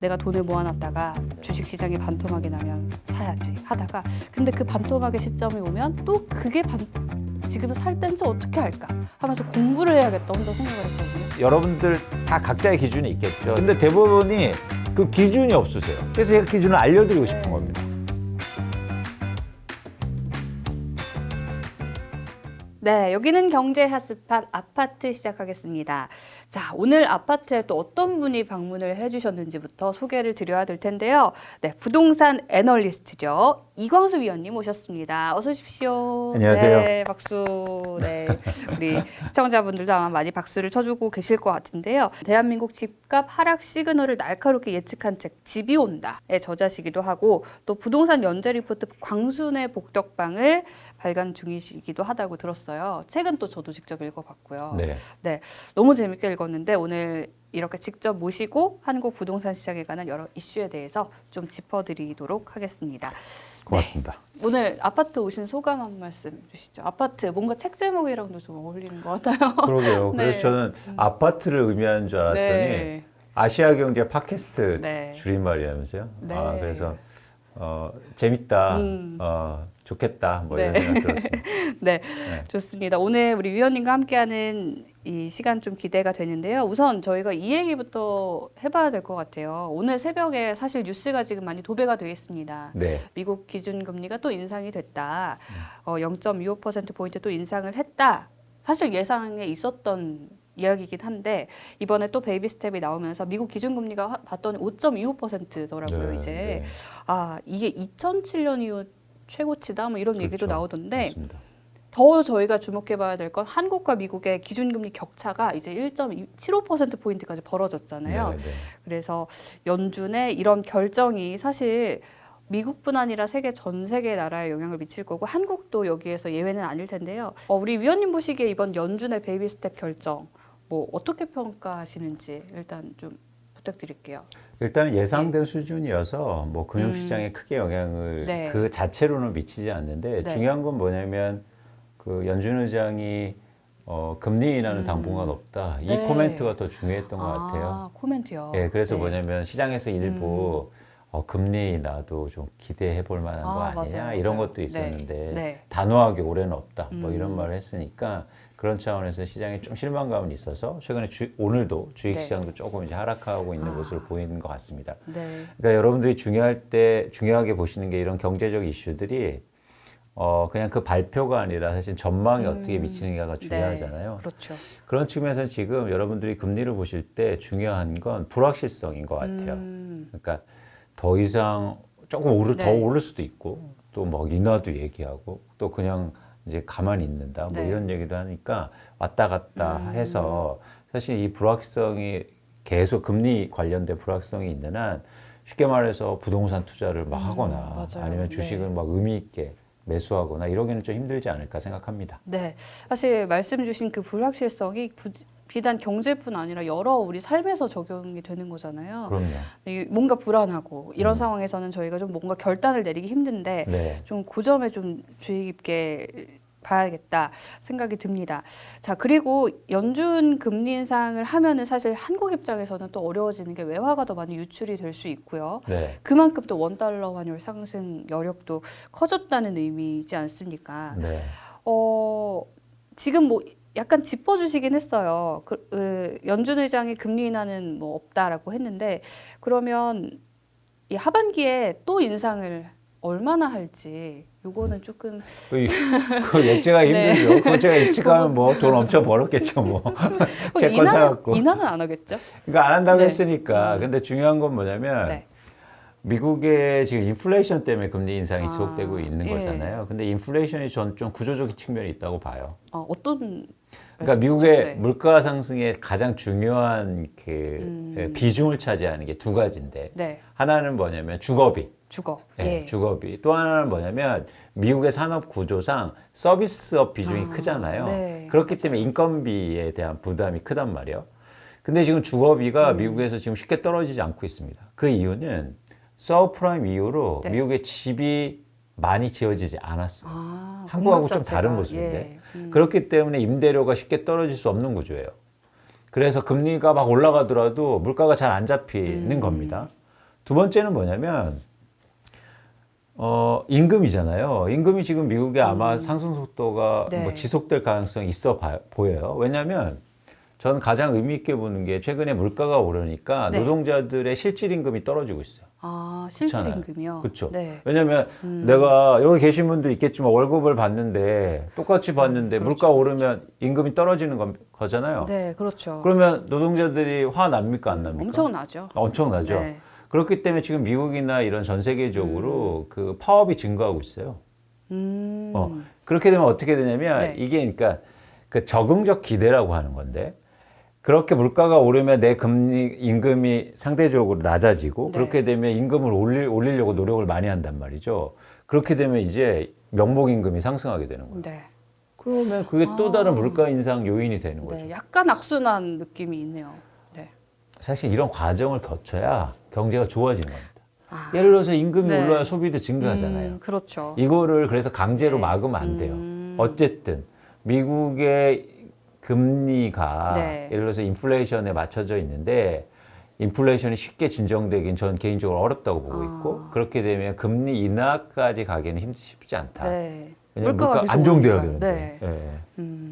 내가 돈을 모아놨다가 주식시장이 반토막이 나면 사야지 하다가 근데 그 반토막의 시점이 오면 또 그게 지금 살 땐지 어떻게 할까 하면서 공부를 해야겠다 혼자 생각을 했거든요. 여러분들 다 각자의 기준이 있겠죠. 근데 대부분이 그 기준이 없으세요. 그래서 제가 기준을 알려드리고 싶은 겁니다. 네, 여기는 경제 핫스팟 아파트 시작하겠습니다. 자, 오늘 아파트에 또 어떤 분이 방문을 해주셨는지부터 소개를 드려야 될 텐데요. 네, 부동산 애널리스트죠. 이광수 위원님 오셨습니다. 어서 오십시오. 안녕하세요. 네, 박수. 네, 우리 시청자분들도 아마 많이 박수를 쳐주고 계실 것 같은데요. 대한민국 집값 하락 시그널을 날카롭게 예측한 책 집이 온다의 저자시기도 하고 또 부동산 연재 리포트 광순의 복덕방을 발간 중이시기도 하다고 들었어요. 책은 또 저도 직접 읽어봤고요. 네. 너무 재밌게 읽었는데 오늘 이렇게 직접 모시고 한국 부동산 시장에 관한 여러 이슈에 대해서 좀 짚어드리도록 하겠습니다. 고맙습니다. 네. 오늘 아파트 오신 소감 한 말씀 주시죠. 아파트 뭔가 책 제목이랑도 좀 어울리는 것 같아요. 그러게요. 네. 그래서 저는 아파트를 의미하는 줄 알았더니 네. 아시아경제 팟캐스트 네. 줄임말이라면서요. 네. 그래서 재밌다, 좋겠다, 뭐 이런 생각 들었습니다. 네, 좋습니다. 오늘 우리 위원님과 함께하는 이 시간 좀 기대가 되는데요. 우선 저희가 이 얘기부터 해봐야 될 것 같아요. 오늘 새벽에 사실 뉴스가 지금 많이 도배가 되어 있습니다. 네. 미국 기준금리가 또 인상이 됐다. 0.25%포인트 또 인상을 했다. 사실 예상에 있었던 이야기이긴 한데 이번에 또 베이비 스텝이 나오면서 미국 기준금리가 봤더니 5.25%더라고요. 이제 네. 이게 2007년 이후 최고치다 뭐 이런 얘기도 그렇죠. 나오던데 맞습니다. 더 저희가 주목해봐야 될 건 한국과 미국의 기준금리 격차가 이제 1.75%포인트까지 벌어졌잖아요. 네. 그래서 연준의 이런 결정이 사실 미국뿐 아니라 전 세계 나라에 영향을 미칠 거고 한국도 여기에서 예외는 아닐 텐데요. 우리 위원님 보시기에 이번 연준의 베이비 스텝 결정 뭐 어떻게 평가하시는지 일단 좀 부탁드릴게요. 일단 예상된 수준이어서 뭐 금융시장에 크게 영향을 네. 그 자체로는 미치지 않는데 네. 중요한 건 뭐냐면 그 연준 의장이 금리 인하는 당분간 없다. 이 네. 코멘트가 더 중요했던 것 같아요. 코멘트요. 예, 그래서 네. 뭐냐면 시장에서 일부 금리 인하도 좀 기대해 볼 만한 거 아니냐 맞아요. 이런 것도 네. 있었는데 네. 단호하게 올해는 없다. 뭐 이런 말을 했으니까 그런 차원에서 시장에 좀 실망감은 있어서 최근에 오늘도 주식시장도 조금 이제 하락하고 있는 모습을 보이는 것 같습니다. 네. 그러니까 여러분들이 중요하게 보시는 게 이런 경제적 이슈들이 그냥 그 발표가 아니라 사실 전망이 어떻게 미치는가가 중요하잖아요. 네. 그렇죠. 그런 측면에서 지금 여러분들이 금리를 보실 때 중요한 건 불확실성인 것 같아요. 그러니까 더 이상 조금 더 오를 수도 있고 또 뭐 인하도 얘기하고 또 그냥 이제 가만히 있는다 뭐 네. 이런 얘기도 하니까 왔다 갔다 해서 사실 이 불확실성이 계속 금리 관련된 불확실성이 있는 한 쉽게 말해서 부동산 투자를 막 하거나 맞아요. 아니면 주식을 네. 막 의미 있게 매수하거나 이러기는 좀 힘들지 않을까 생각합니다. 네, 사실 말씀 주신 그 불확실성이 비단 경제뿐 아니라 여러 우리 삶에서 적용이 되는 거잖아요. 그럼요. 뭔가 불안하고 이런 상황에서는 저희가 좀 뭔가 결단을 내리기 힘든데 네. 좀 그 점에 좀 주의 깊게 봐야겠다 생각이 듭니다. 자, 그리고 연준 금리 인상을 하면은 사실 한국 입장에서는 또 어려워지는 게 외화가 더 많이 유출이 될 수 있고요. 네. 그만큼 또 원달러 환율 상승 여력도 커졌다는 의미이지 않습니까? 네. 지금 뭐 약간 짚어주시긴 했어요. 연준 의장이 금리 인하는 뭐 없다라고 했는데 그러면 이 하반기에 또 인상을 얼마나 할지 요거는 조금 그 예측하기 힘들죠. 그거 제가 예측하면 뭐 돈 엄청 벌었겠죠, 뭐. 채권 사갖고. 인하는 안 하겠죠? 그러니까 안 한다고 네. 했으니까. 근데 중요한 건 뭐냐면 네. 미국의 지금 인플레이션 때문에 금리 인상이 지속되고 있는 예. 거잖아요. 근데 인플레이션이 전 좀 구조적인 측면이 있다고 봐요. 어떤 그러니까 미국의 네. 물가 상승의 가장 중요한 그 비중을 차지하는 게 두 가지인데 네. 하나는 뭐냐면 주거비. 주거. 네, 주거비. 또 하나는 뭐냐면 미국의 산업 구조상 서비스업 비중이 크잖아요. 네, 그렇기 때문에 인건비에 대한 부담이 크단 말이에요. 근데 지금 주거비가 미국에서 지금 쉽게 떨어지지 않고 있습니다. 그 이유는 서브프라임 이후로 네. 미국의 집이 많이 지어지지 않았어요. 한국하고 공급 좀 다른 자체가, 모습인데. 예. 그렇기 때문에 임대료가 쉽게 떨어질 수 없는 구조예요. 그래서 금리가 막 올라가더라도 물가가 잘 안 잡히는 겁니다. 두 번째는 뭐냐면 임금이잖아요. 임금이 지금 미국에 아마 상승 속도가 네. 뭐 지속될 가능성이 보여요. 왜냐하면 저는 가장 의미 있게 보는 게 최근에 물가가 오르니까 네. 노동자들의 실질 임금이 떨어지고 있어요. 아, 실질 그렇잖아요. 임금이요? 그렇죠. 네. 왜냐하면 내가 여기 계신 분도 있겠지만 월급을 받는데 똑같이 받는데 그렇죠. 물가 오르면 임금이 떨어지는 거잖아요. 네, 그렇죠. 그러면 노동자들이 화 납니까 안 납니까? 엄청나죠. 엄청나죠. 네. 그렇기 때문에 지금 미국이나 이런 전 세계적으로 그 파업이 증가하고 있어요. 그렇게 되면 어떻게 되냐면 네. 이게 그러니까 그 적응적 기대라고 하는 건데 그렇게 물가가 오르면 내 임금이 상대적으로 낮아지고 네. 그렇게 되면 임금을 올리려고 노력을 많이 한단 말이죠. 그렇게 되면 이제 명목임금이 상승하게 되는 거예요. 네. 그러면 그게 또 다른 물가 인상 요인이 되는 거죠. 네, 약간 악순환 느낌이 있네요. 네. 사실 이런 과정을 거쳐야 경제가 좋아지는 겁니다. 아, 예를 들어서 임금이 네. 올라야 소비도 증가하잖아요. 그렇죠. 이거를 그래서 강제로 네. 막으면 안 돼요. 어쨌든 미국의 금리가 네. 예를 들어서 인플레이션에 맞춰져 있는데 인플레이션이 쉽게 진정되긴 전 개인적으로 어렵다고 보고 있고 그렇게 되면 금리 인하까지 가기는 쉽지 않다. 네. 왜냐하면 물가가 물가 계속 안정돼야 오르니까. 되는데 네.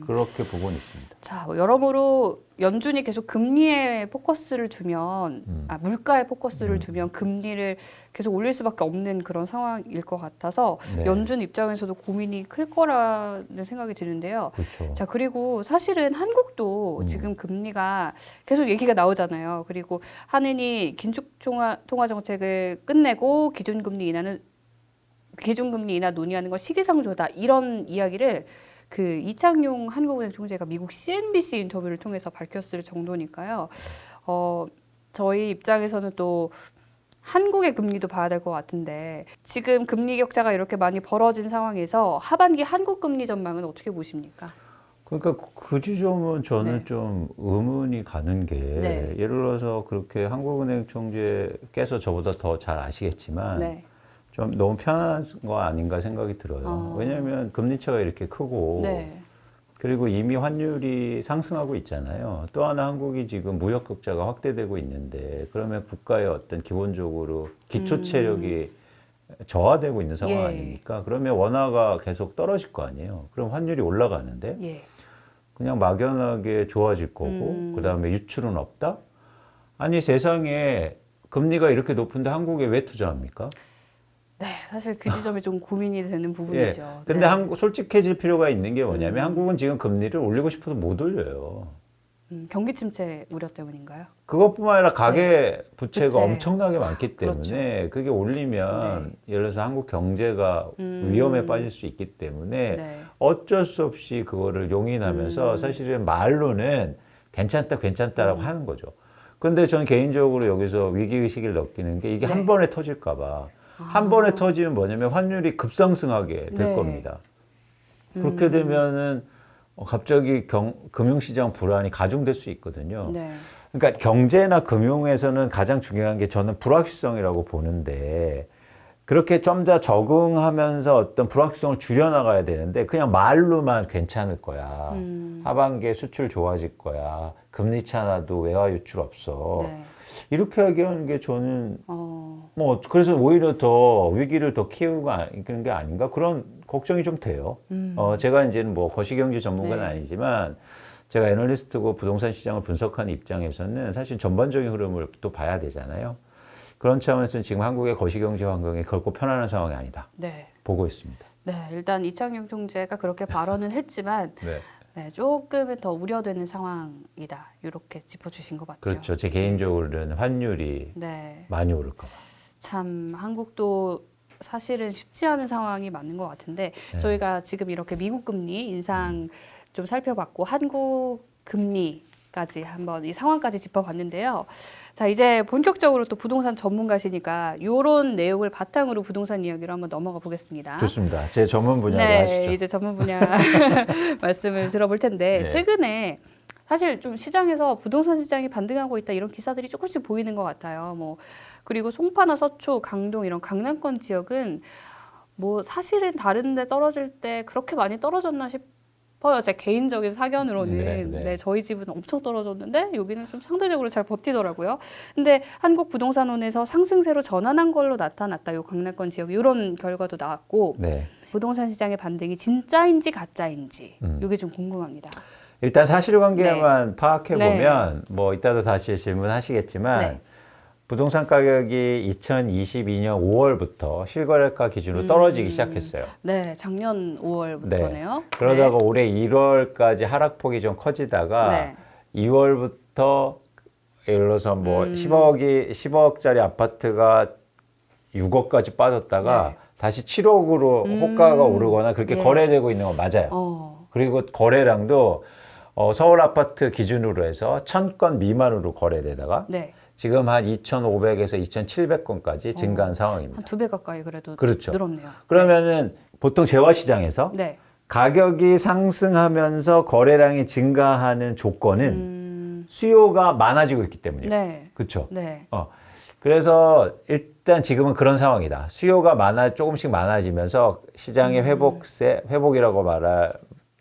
그렇게 보고는 있습니다. 자, 여러모로 연준이 계속 금리에 포커스를 주면, 물가에 포커스를 주면 금리를 계속 올릴 수밖에 없는 그런 상황일 것 같아서 네. 연준 입장에서도 고민이 클 거라는 생각이 드는데요. 그렇죠. 자, 그리고 사실은 한국도 지금 금리가 계속 얘기가 나오잖아요. 그리고 한은이 긴축 통화 정책을 끝내고 기준금리 인하 논의하는 건 시기상조다. 이런 이야기를 그 이창용 한국은행 총재가 미국 CNBC 인터뷰를 통해서 밝혔을 정도니까요. 저희 입장에서는 또 한국의 금리도 봐야 될 것 같은데 지금 금리 격차가 이렇게 많이 벌어진 상황에서 하반기 한국 금리 전망은 어떻게 보십니까? 그러니까 그 지점은 저는 네. 좀 의문이 가는 게 네. 예를 들어서 그렇게 한국은행 총재께서 저보다 더 잘 아시겠지만 네. 좀 너무 편한 거 아닌가 생각이 들어요. 왜냐하면 금리차가 이렇게 크고 네. 그리고 이미 환율이 상승하고 있잖아요. 또 하나 한국이 지금 무역 격차가 확대되고 있는데 그러면 국가의 어떤 기본적으로 기초 체력이 저하되고 있는 상황 예. 아닙니까? 그러면 원화가 계속 떨어질 거 아니에요. 그럼 환율이 올라가는데 예. 그냥 막연하게 좋아질 거고 그다음에 유출은 없다? 아니 세상에 금리가 이렇게 높은데 한국에 왜 투자합니까? 네, 사실 그 지점이 좀 고민이 되는 부분이죠. 예. 근데 네. 한국 솔직해질 필요가 있는 게 뭐냐면 한국은 지금 금리를 올리고 싶어도 못 올려요. 경기 침체 우려 때문인가요? 그것뿐만 아니라 가계 부채가 부채. 엄청나게 많기 그렇죠. 때문에 그게 올리면 예를 들어서 한국 경제가 위험에 빠질 수 있기 때문에 네. 어쩔 수 없이 그거를 용인하면서 사실은 말로는 괜찮다라고 하는 거죠. 근데 저는 개인적으로 여기서 위기의식을 느끼는 게 이게 네. 한 번에 터질까 봐. 한 번에 터지면 뭐냐면 환율이 급상승하게 될 네. 겁니다. 그렇게 되면은 갑자기 금융시장 불안이 가중될 수 있거든요. 네. 그러니까 경제나 금융에서는 가장 중요한 게 저는 불확실성이라고 보는데 그렇게 좀 더 적응하면서 어떤 불확실성을 줄여나가야 되는데 그냥 말로만 괜찮을 거야. 하반기에 수출 좋아질 거야. 금리 차나도 외화 유출 없어. 네. 이렇게 얘기하는 게 저는 뭐 그래서 오히려 더 위기를 더 키우고 그런 게 아닌가 그런 걱정이 좀 돼요. 제가 이제는 뭐 거시경제 전문가는 네. 아니지만 제가 애널리스트고 부동산 시장을 분석하는 입장에서는 사실 전반적인 흐름을 또 봐야 되잖아요. 그런 차원에서는 지금 한국의 거시경제 환경이 결코 편안한 상황이 아니다. 네. 보고 있습니다. 네, 일단 이창용 총재가 그렇게 발언은 했지만 네. 네, 조금은 더 우려되는 상황이다. 이렇게 짚어주신 것 같죠. 그렇죠. 제 개인적으로는 환율이 네, 많이 오를까 봐. 참 한국도 사실은 쉽지 않은 상황이 맞는 것 같은데 저희가 지금 이렇게 미국 금리 인상 좀 살펴봤고 한국 금리까지 한번 이 상황까지 짚어봤는데요. 자, 이제 본격적으로 또 부동산 전문가시니까 이런 내용을 바탕으로 부동산 이야기로 한번 넘어가 보겠습니다. 좋습니다. 제 전문 분야로 네, 하시죠. 이제 전문 분야 말씀을 들어볼 텐데 네. 최근에 사실 좀 시장에서 부동산 시장이 반등하고 있다 이런 기사들이 조금씩 보이는 것 같아요. 뭐 그리고 송파나 서초, 강동 이런 강남권 지역은 뭐 사실은 다른데 떨어질 때 그렇게 많이 떨어졌나 싶어요. 제 개인적인 사견으로는. 네, 네. 네, 저희 집은 엄청 떨어졌는데 여기는 좀 상대적으로 잘 버티더라고요. 근데 한국부동산원에서 상승세로 전환한 걸로 나타났다. 요 강남권 지역 이런 결과도 나왔고 네. 부동산 시장의 반등이 진짜인지 가짜인지 이게 좀 궁금합니다. 일단 사실관계만 네. 파악해보면 뭐 이따도 다시 질문하시겠지만 네. 부동산 가격이 2022년 5월부터 실거래가 기준으로 떨어지기 시작했어요. 네, 작년 5월부터네요. 그러다가 올해 1월까지 하락폭이 좀 커지다가 네. 2월부터 예를 들어서 뭐 10억짜리 아파트가 6억까지 빠졌다가 네. 다시 7억으로 호가가 오르거나 그렇게 예. 거래되고 있는 건 맞아요. 그리고 거래량도 서울 아파트 기준으로 해서 1000건 미만으로 거래되다가 네. 지금 한 2,500에서 2,700건까지 증가한 상황입니다. 한 2배 가까이 그래도 그렇죠. 늘었네요. 그러면은 보통 재화시장에서 네. 가격이 상승하면서 거래량이 증가하는 조건은 수요가 많아지고 있기 때문이에요. 네. 그렇죠. 네. 그래서 일단 지금은 그런 상황이다. 수요가 조금씩 많아지면서 시장의 회복이라고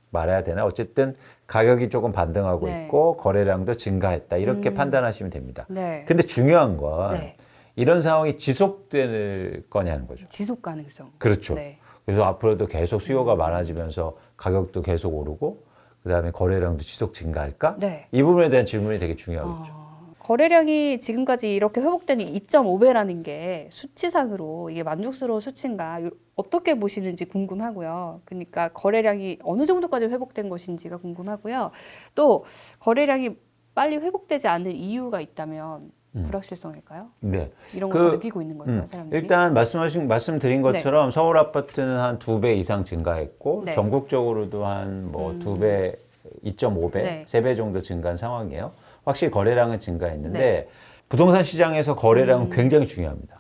말해야 되나? 어쨌든 가격이 조금 반등하고 네. 있고 거래량도 증가했다. 이렇게 판단하시면 됩니다. 네. 근데 중요한 건 네. 이런 상황이 지속될 거냐는 거죠. 지속 가능성. 그렇죠. 네. 그래서 앞으로도 계속 수요가 많아지면서 가격도 계속 오르고 그다음에 거래량도 지속 증가할까? 네. 이 부분에 대한 질문이 되게 중요하겠죠. 거래량이 지금까지 이렇게 회복되는 2.5배라는 게 수치상으로 이게 만족스러운 수치인가 어떻게 보시는지 궁금하고요. 그러니까 거래량이 어느 정도까지 회복된 것인지가 궁금하고요. 또 거래량이 빨리 회복되지 않는 이유가 있다면 불확실성일까요? 네. 이런 것도 느끼고 있는 걸까요, 사람들이? 일단 말씀드린 것처럼 서울 아파트는 한 2배 이상 증가했고 네. 전국적으로도 한 뭐 2배, 2.5배, 네. 3배 정도 증가한 상황이에요. 확실히 거래량은 증가했는데 부동산 시장에서 거래량은 굉장히 중요합니다.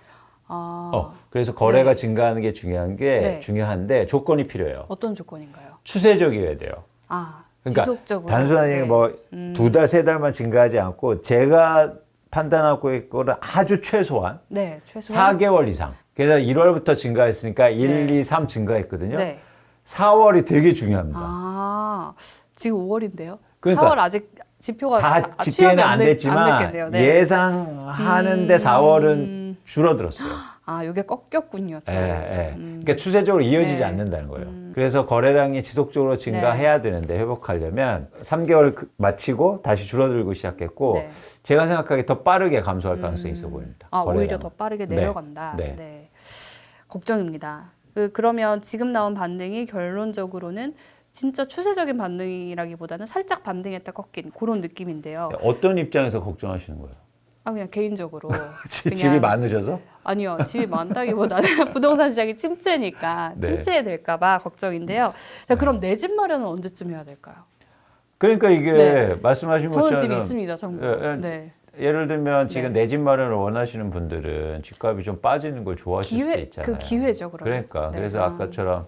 그래서 거래가 증가하는 게 네. 중요한데 조건이 필요해요. 어떤 조건인가요? 추세적이어야 돼요. 그러니까 지속적으로. 단순하게 네. 뭐 2달, 3달만 증가하지 않고 제가 판단하고 있거는 아주 최소한 네, 최소한 4개월 이상. 그래서 1월부터 증가했으니까 1, 네. 2, 3 증가했거든요. 네. 4월이 되게 중요합니다. 지금 5월인데요. 그러니까 4월 아직 지표가 다 집계는 안 됐지만 됐겠네요. 네. 예상하는데 4월은 줄어들었어요. 이게 꺾였군요. 또. 그러니까 추세적으로 이어지지 네. 않는다는 거예요. 그래서 거래량이 지속적으로 증가해야 되는데 회복하려면 3개월 네. 마치고 다시 줄어들고 시작했고 네. 제가 생각하기에 더 빠르게 감소할 가능성이 있어 보입니다. 오히려 거래량은. 더 빠르게 네. 내려간다. 네. 네. 걱정입니다. 그러면 지금 나온 반등이 결론적으로는 진짜 추세적인 반등이라기보다는 살짝 반등했다 꺾인 그런 느낌인데요. 어떤 입장에서 걱정하시는 거예요? 그냥 개인적으로 집이 많으셔서? 아니요, 집이 많다기보다는 부동산 시장이 침체니까 네. 침체될까봐 걱정인데요. 자, 그럼 내 집 마련은 언제쯤 해야 될까요? 그러니까 이게 네. 말씀하신 저는 것처럼 집이 있습니다, 전부. 네. 예를 들면 지금 네. 내 집 마련을 원하시는 분들은 집값이 좀 빠지는 걸 좋아하실 수도 있잖아요. 그 기회죠, 그러면. 그러니까 네. 그래서 아까처럼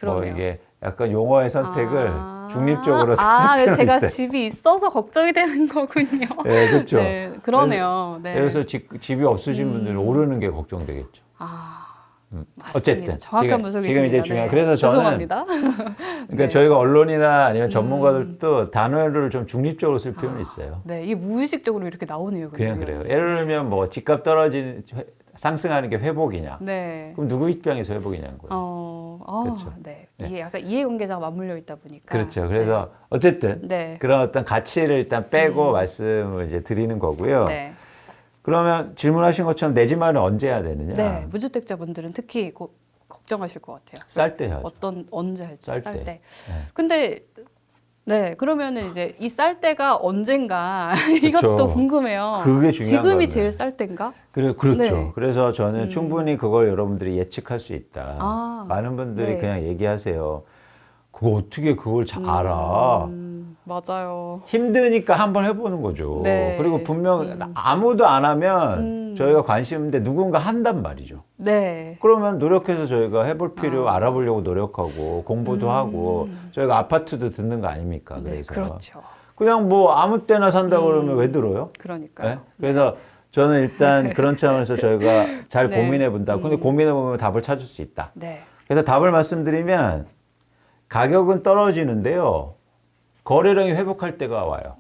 뭐 그러네요. 이게 약간 용어의 선택을 중립적으로 그래서 사실 필요는 제가 있어요. 집이 있어서 걱정이 되는 거군요. 네, 그렇죠. 네, 그러네요. 네. 그래서 집이 없으신 분들은 오르는 게 걱정되겠죠. 맞습니다. 어쨌든 정확한 분석이십니다. 지금 이제 중요한 네. 그래서 저는 죄송합니다. 그러니까 네. 저희가 언론이나 아니면 전문가들도 단어를 좀 중립적으로 쓸 필요는 있어요. 네, 이게 무의식적으로 이렇게 나오네요. 그냥 그래요. 예를 들면 뭐 집값 상승하는 게 회복이냐? 네. 그럼 누구 입장에서 회복이냐는 거예요. 그렇죠. 네. 이게 약간 이해관계자가 맞물려 있다 보니까. 그렇죠. 그래서 어쨌든 네. 그런 어떤 가치를 일단 빼고 말씀을 이제 드리는 거고요. 네. 그러면 질문하신 것처럼 내 집 마련 언제 해야 되느냐? 네. 무주택자분들은 특히 걱정하실 것 같아요. 쌀 때 해야죠. 언제 할지 쌀 쌀 때. 때. 네. 근데 네, 그러면은 이제 이 쌀 때가 언젠가 이것도 그렇죠. 궁금해요. 그게 중요한 지금이 거예요. 제일 쌀 때인가? 그렇죠. 네. 그래서 저는 충분히 그걸 여러분들이 예측할 수 있다. 많은 분들이 네. 그냥 얘기하세요. 그거 어떻게 그걸 잘 알아? 맞아요. 힘드니까 한번 해보는 거죠. 네. 그리고 분명 아무도 안 하면 저희가 관심 없는데 누군가 한단 말이죠. 네. 그러면 노력해서 저희가 해볼 필요 알아보려고 노력하고 공부도 하고 저희가 아파트도 듣는 거 아닙니까? 네, 그래서 그렇죠. 그냥 뭐 아무 때나 산다 그러면 왜 들어요? 그러니까요. 네? 그래서 저는 일단 그런 차원에서 저희가 잘 네. 고민해 본다. 근데 고민해 보면 답을 찾을 수 있다. 네. 그래서 답을 말씀드리면 가격은 떨어지는데요. 거래량이 회복할 때가 와요.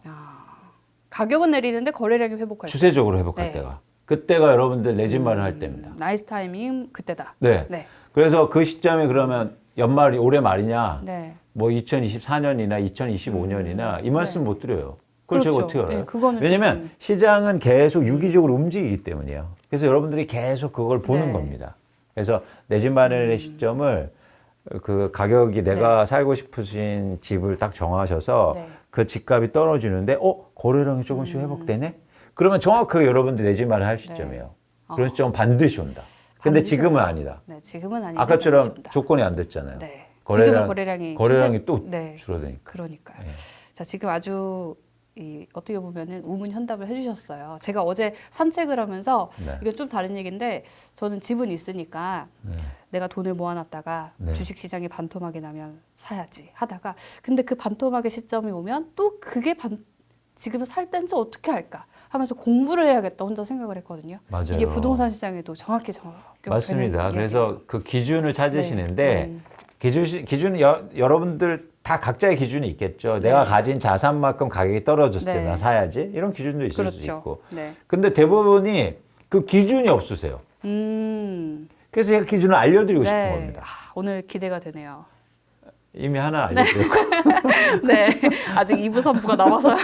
가격은 내리는데 거래량이 회복할 때. 추세적으로 회복할 네. 때가. 그때가 여러분들 내 집 마련할 때입니다. 나이스 타이밍 그때다. 네. 네. 그래서 그 시점에 그러면 연말이 올해 말이냐, 네. 뭐 2024년이나 2025년이나 이 말씀 못 드려요. 그걸 제가 그렇죠. 어떻게 알아요? 네, 그거는 왜냐면 조금- 시장은 계속 유기적으로 움직이기 때문이에요. 그래서 여러분들이 계속 그걸 보는 네. 겁니다. 그래서 내 집 마련의 시점을 그 가격이 내가 살고 싶으신 집을 딱 정하셔서 네. 그 집값이 떨어지는데 거래량이 조금씩 회복되네? 그러면 정확하게 여러분들 내 집 마련 할 시점이에요. 그런 시점 반드시 온다. 근데 반드시 지금은 온다. 아니다. 네, 지금은 아닌데 아까처럼 반드시 온다. 조건이 안 됐잖아요. 네. 지금은 거래량이 또 네. 줄어드니까. 그러니까요. 네. 자, 지금 아주 어떻게 보면은 우문현답을 해주셨어요. 제가 어제 산책을 하면서 네. 이게 좀 다른 얘기인데 저는 집은 있으니까 네. 내가 돈을 모아놨다가 네. 주식시장이 반토막이 나면 사야지 하다가 근데 그 반토막의 시점이 오면 또 그게 지금 살 땐지 어떻게 할까 하면서 공부를 해야겠다 혼자 생각을 했거든요. 맞아요. 이게 부동산 시장에도 정확히 맞습니다. 그래서 그 기준을 찾으시는데 네. 기준은 여러분들 다 각자의 기준이 있겠죠. 네. 내가 가진 자산만큼 가격이 떨어졌을 때 네. 나 사야지 이런 기준도 있을 수 그렇죠. 있고. 네. 근데 대부분이 그 기준이 없으세요. 그래서 제가 기준을 알려드리고 싶은 겁니다. 오늘 기대가 되네요. 이미 하나 알려드렸고. 네, 아직 2부, 3부가 남아서요.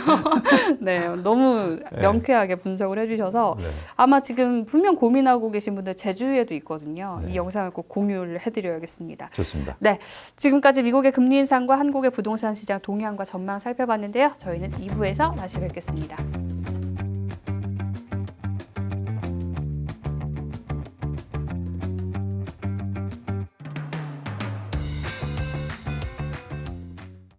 네, 너무 명쾌하게 분석을 해주셔서 네. 아마 지금 분명 고민하고 계신 분들 제주에도 있거든요. 네. 이 영상을 꼭 공유를 해드려야겠습니다. 좋습니다. 네, 지금까지 미국의 금리 인상과 한국의 부동산 시장 동향과 전망 살펴봤는데요. 저희는 2부에서 다시 뵙겠습니다.